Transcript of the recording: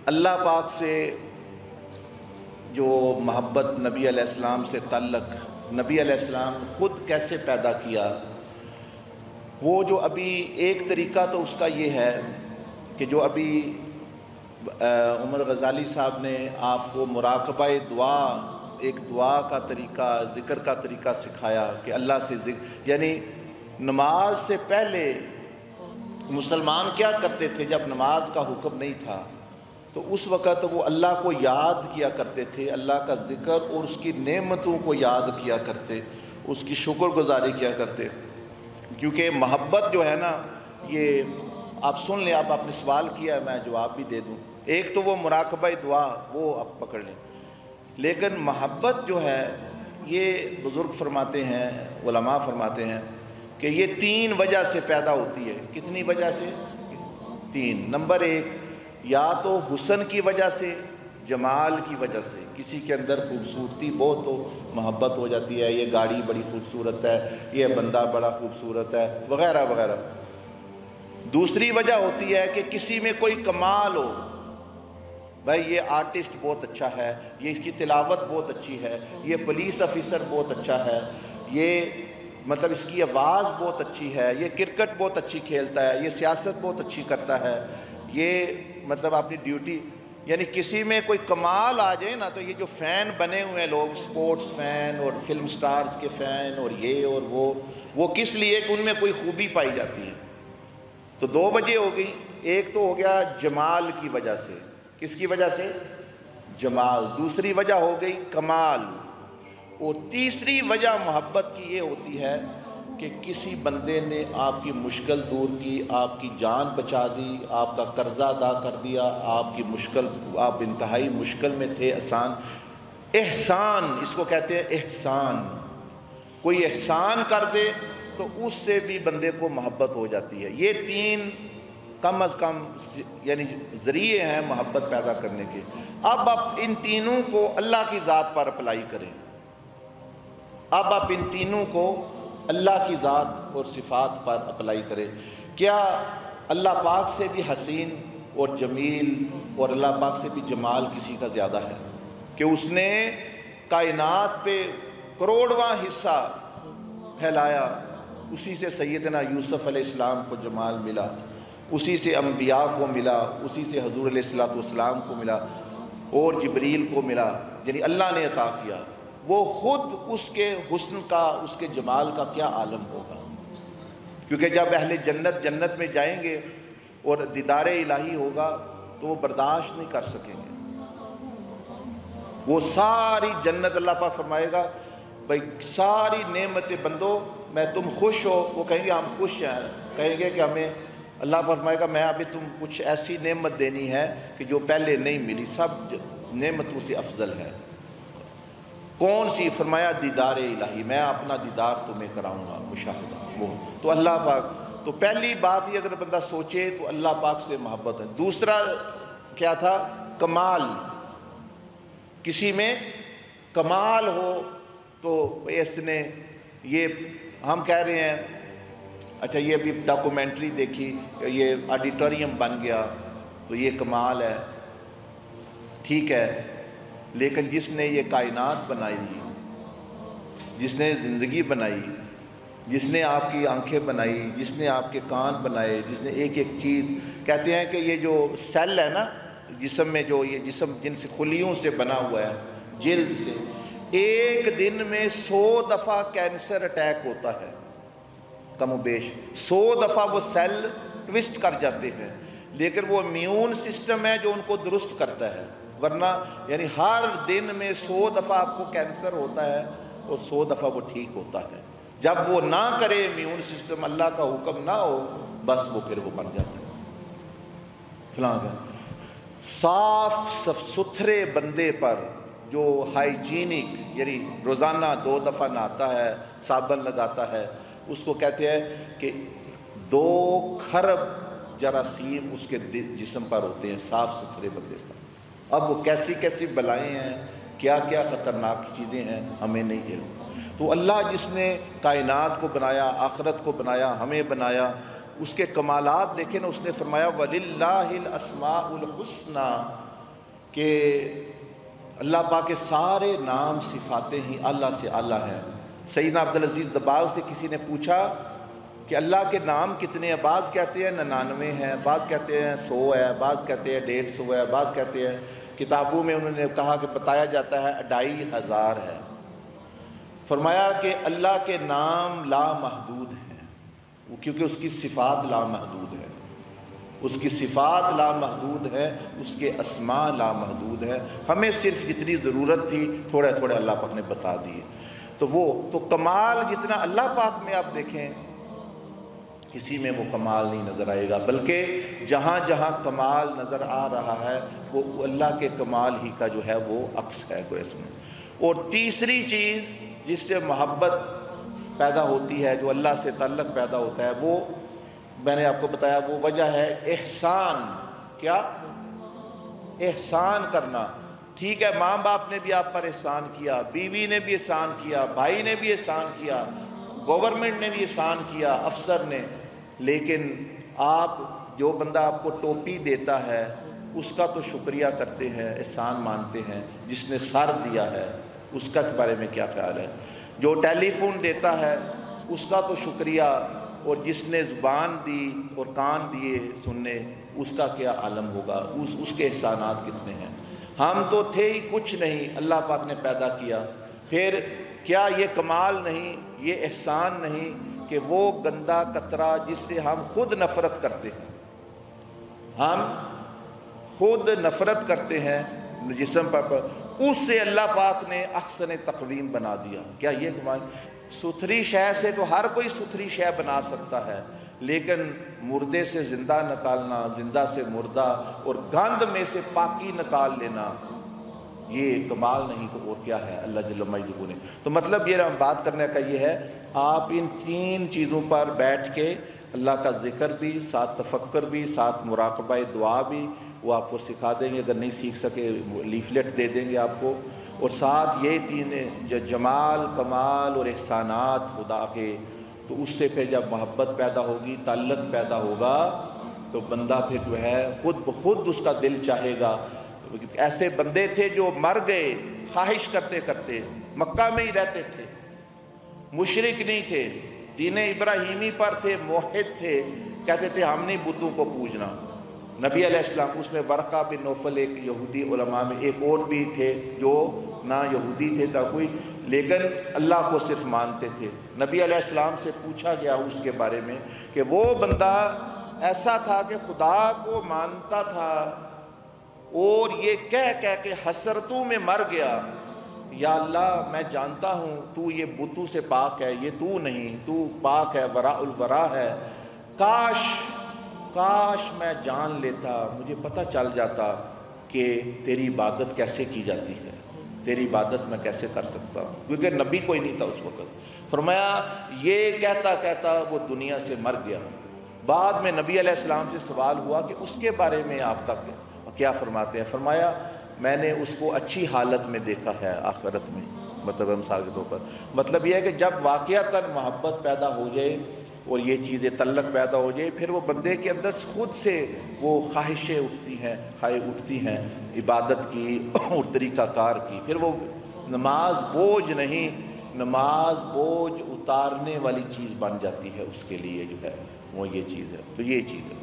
اللہ پاک سے جو محبت نبی علیہ السلام سے تعلق، نبی علیہ السلام خود کیسے پیدا کیا، وہ جو ابھی ایک طریقہ تو اس کا یہ ہے کہ جو ابھی عمر غزالی صاحب نے آپ کو مراقبہ دعا، ایک دعا کا طریقہ، ذکر کا طریقہ سکھایا کہ اللہ سے ذکر، یعنی نماز سے پہلے مسلمان کیا کرتے تھے جب نماز کا حکم نہیں تھا، تو اس وقت وہ اللہ کو یاد کیا کرتے تھے، اللہ کا ذکر اور اس کی نعمتوں کو یاد کیا کرتے، اس کی شکر گزاری کیا کرتے، کیونکہ محبت جو ہے نا، یہ آپ سن لیں، آپ نے سوال کیا ہے، میں جواب بھی دے دوں۔ ایک تو وہ مراقبہ دعا، وہ آپ پکڑ لیں، لیکن محبت جو ہے یہ بزرگ فرماتے ہیں، علماء فرماتے ہیں کہ یہ 3 وجہ سے پیدا ہوتی ہے۔ کتنی وجہ سے؟ 3۔ نمبر 1، یا تو حسن کی وجہ سے، جمال کی وجہ سے، کسی کے اندر خوبصورتی بہت ہو، محبت ہو جاتی ہے، یہ گاڑی بڑی خوبصورت ہے، یہ بندہ بڑا خوبصورت ہے، وغیرہ وغیرہ۔ دوسری وجہ ہوتی ہے کہ کسی میں کوئی کمال ہو، بھائی یہ آرٹسٹ بہت اچھا ہے، یہ اس کی تلاوت بہت اچھی ہے، یہ پولیس آفیسر بہت اچھا ہے، یہ مطلب اس کی آواز بہت اچھی ہے، یہ کرکٹ بہت اچھی کھیلتا ہے، یہ سیاست بہت اچھی کرتا ہے، یہ مطلب اپنی ڈیوٹی، یعنی کسی میں کوئی کمال آ جائے نا، تو یہ جو فین بنے ہوئے ہیں لوگ، سپورٹس فین اور فلم سٹارز کے فین اور یہ اور وہ کس لیے کہ ان میں کوئی خوبی پائی جاتی ہے۔ تو 2 وجہ ہو گئی، ایک تو ہو گیا جمال کی وجہ سے، کس کی وجہ سے؟ جمال۔ دوسری وجہ ہو گئی کمال، اور تیسری وجہ محبت کی یہ ہوتی ہے کہ کسی بندے نے آپ کی مشکل دور کی، آپ کی جان بچا دی، آپ کا قرضہ ادا کر دیا، آپ کی مشکل، آپ انتہائی مشکل میں تھے، آسان، احسان اس کو کہتے ہیں، احسان، کوئی احسان کر دے تو اس سے بھی بندے کو محبت ہو جاتی ہے۔ یہ 3 کم از کم یعنی ذریعے ہیں محبت پیدا کرنے کے۔ اب آپ ان تینوں کو اللہ کی ذات پر اپلائی کریں، اب آپ ان تینوں کو اللہ کی ذات اور صفات پر اپلائی کریں۔ کیا اللہ پاک سے بھی حسین اور جمیل اور اللہ پاک سے بھی جمال کسی کا زیادہ ہے کہ اس نے کائنات پہ کروڑواں حصہ پھیلایا؟ اسی سے سیدنا یوسف علیہ السلام کو جمال ملا، اسی سے انبیاء کو ملا، اسی سے حضور علیہ السلام کو ملا اور جبریل کو ملا، یعنی اللہ نے عطا کیا۔ وہ خود اس کے حسن کا، اس کے جمال کا کیا عالم ہوگا، کیونکہ جب اہل جنت جنت میں جائیں گے اور دیدار الہی ہوگا تو وہ برداشت نہیں کر سکیں گے، وہ ساری جنت، اللہ پاک فرمائے گا بھائی ساری نعمتیں بندو میں تم خوش ہو، وہ کہیں گے ہم خوش ہیں، کہیں گے کہ ہمیں، اللہ فرمائے گا میں ابھی تم کچھ ایسی نعمت دینی ہے کہ جو پہلے نہیں ملی، سب نعمتوں سے افضل ہے۔ کون سی؟ فرمایا دیدار الہی، میں اپنا دیدار تمہیں کراؤں گا، مشاہدہ، وہ تو اللہ پاک۔ تو پہلی بات یہ اگر بندہ سوچے تو اللہ پاک سے محبت ہے۔ دوسرا کیا تھا؟ کمال، کسی میں کمال ہو تو اس نے، یہ ہم کہہ رہے ہیں اچھا یہ بھی ڈاکومنٹری دیکھی، یہ آڈیٹوریم بن گیا تو یہ کمال ہے، ٹھیک ہے، لیکن جس نے یہ کائنات بنائی، جس نے زندگی بنائی، جس نے آپ کی آنکھیں بنائی، جس نے آپ کے کان بنائے، جس نے ایک ایک چیز، کہتے ہیں کہ یہ جو سیل ہے نا جسم میں، جو یہ جسم جن سے خلیوں سے بنا ہوا ہے، جلد سے، ایک دن میں 100 دفعہ کینسر اٹیک ہوتا ہے، کم و بیش 100 دفعہ وہ سیل ٹوسٹ کر جاتے ہیں، لیکن وہ امیون سسٹم ہے جو ان کو درست کرتا ہے، ورنہ یعنی ہر دن میں 100 دفعہ آپ کو کینسر ہوتا ہے اور 100 دفعہ وہ ٹھیک ہوتا ہے۔ جب وہ نہ کرے امیون سسٹم، اللہ کا حکم نہ ہو، بس وہ پھر وہ بن جاتا ہے۔ فلاں صاف ستھرے بندے پر جو ہائیجینک، یعنی روزانہ 2 دفعہ نہاتا ہے، صابن لگاتا ہے، اس کو کہتے ہیں کہ 2 کھرب جراثیم اس کے جسم پر ہوتے ہیں، صاف ستھرے بندے پر۔ اب وہ کیسی کیسی بلائیں ہیں، کیا کیا خطرناک چیزیں ہیں، ہمیں نہیں علم۔ تو اللہ جس نے کائنات کو بنایا، آخرت کو بنایا، ہمیں بنایا، اس کے کمالات دیکھیں نا، اس نے فرمایا وَلِلَّهِ الْأَسْمَاءُ الْحُسْنَى، کہ اللہ پاک کے سارے نام صفاتیں ہی اللہ سے اعلیٰ ہیں۔ سیدنا عبدالعزیز دباغ سے کسی نے پوچھا کہ اللہ کے نام کتنے ہیں؟ بعض کہتے ہیں 99 ہیں، بعض کہتے ہیں 100 ہے، بعض کہتے ہیں 150 ہے، بعض کہتے ہیں، کتابوں میں انہوں نے کہا کہ بتایا جاتا ہے 2500 ہے۔ فرمایا کہ اللہ کے نام لامحدود ہیں، کیونکہ اس کی صفات لامحدود ہے، اس کی صفات لامحدود ہے، اس کے اسماء لامحدود ہے۔ ہمیں صرف جتنی ضرورت تھی تھوڑے تھوڑے اللہ پاک نے بتا دیے۔ تو کمال جتنا اللہ پاک میں آپ دیکھیں کسی میں وہ کمال نہیں نظر آئے گا، بلکہ جہاں جہاں کمال نظر آ رہا ہے وہ اللہ کے کمال ہی کا جو ہے وہ عکس ہے کوئی اس میں۔ اور تیسری چیز جس سے محبت پیدا ہوتی ہے، جو اللہ سے تعلق پیدا ہوتا ہے، وہ میں نے آپ کو بتایا وہ وجہ ہے احسان۔ کیا؟ احسان کرنا۔ ٹھیک ہے، ماں باپ نے بھی آپ پر احسان کیا، بیوی نے بھی احسان کیا، بھائی نے بھی احسان کیا، گورنمنٹ نے بھی احسان کیا، افسر نے، لیکن آپ جو بندہ آپ کو ٹوپی دیتا ہے اس کا تو شکریہ کرتے ہیں، احسان مانتے ہیں۔ جس نے سر دیا ہے اس کا بارے میں کیا خیال ہے؟ جو ٹیلی فون دیتا ہے اس کا تو شکریہ، اور جس نے زبان دی اور کان دیے سننے اس کا کیا عالم ہوگا، اس کے احسانات کتنے ہیں۔ ہم تو تھے ہی کچھ نہیں، اللہ پاک نے پیدا کیا، پھر کیا یہ کمال نہیں، یہ احسان نہیں کہ وہ گندا قطرہ جس سے ہم خود نفرت کرتے ہیں، ہم خود نفرت کرتے ہیں جسم پر، اس سے اللہ پاک نے احسن تقویم بنا دیا۔ کیا یہ کمال؟ ستھری شے سے تو ہر کوئی ستھری شے بنا سکتا ہے، لیکن مردے سے زندہ نکالنا، زندہ سے مردہ، اور گند میں سے پاکی نکال لینا، یہ کمال نہیں تو اور کیا ہے اللہ جل مجدہ نے۔ تو مطلب یہ بات کرنے کا یہ ہے، آپ ان 3 چیزوں پر بیٹھ کے اللہ کا ذکر بھی، ساتھ تفکر بھی، ساتھ مراقبہ دعا بھی وہ آپ کو سکھا دیں گے۔ اگر نہیں سیکھ سکے لیفلیٹ دے دیں گے آپ کو، اور ساتھ یہ 3 جمال، کمال اور احسانات خدا کے، تو اس سے پھر جب محبت پیدا ہوگی، تعلق پیدا ہوگا، تو بندہ پھر جو ہے خود بخود اس کا دل چاہے گا۔ ایسے بندے تھے جو مر گئے خواہش کرتے کرتے، مکہ میں ہی رہتے تھے، مشرک نہیں تھے، دین ابراہیمی پر تھے، موحد تھے، کہتے تھے ہم نہیں بتوں کو پوجنا۔ نبی علیہ السلام، اس میں ورقہ بن نوفل ایک یہودی علماء میں، ایک اور بھی تھے جو نہ یہودی تھے نہ کوئی، لیکن اللہ کو صرف مانتے تھے۔ نبی علیہ السلام سے پوچھا گیا اس کے بارے میں کہ وہ بندہ ایسا تھا کہ خدا کو مانتا تھا اور یہ کہہ کے حسرتوں میں مر گیا، یا اللہ میں جانتا ہوں تو یہ بتوں سے پاک ہے، یہ تو نہیں، تو پاک ہے، وراء الورا ہے، کاش میں جان لیتا، مجھے پتہ چل جاتا کہ تیری عبادت کیسے کی جاتی ہے، تیری عبادت میں کیسے کر سکتا ہوں، کیونکہ نبی کوئی نہیں تھا اس وقت۔ فرمایا یہ کہتا کہتا وہ دنیا سے مر گیا۔ بعد میں نبی علیہ السلام سے سوال ہوا کہ اس کے بارے میں آپ کا کیا فرماتے ہیں؟ فرمایا میں نے اس کو اچھی حالت میں دیکھا ہے آخرت میں، مطلب مثال کے طور پر، مطلب یہ ہے کہ جب واقعتاً محبت پیدا ہو جائے اور یہ چیزیں تعلق پیدا ہو جائے، پھر وہ بندے کے اندر خود سے وہ خواہشیں اٹھتی ہیں عبادت کی اور طریقہ کار کی۔ پھر وہ نماز بوجھ نہیں، نماز بوجھ اتارنے والی چیز بن جاتی ہے اس کے لیے، جو ہے وہ یہ چیز ہے۔ تو یہ چیز ہے۔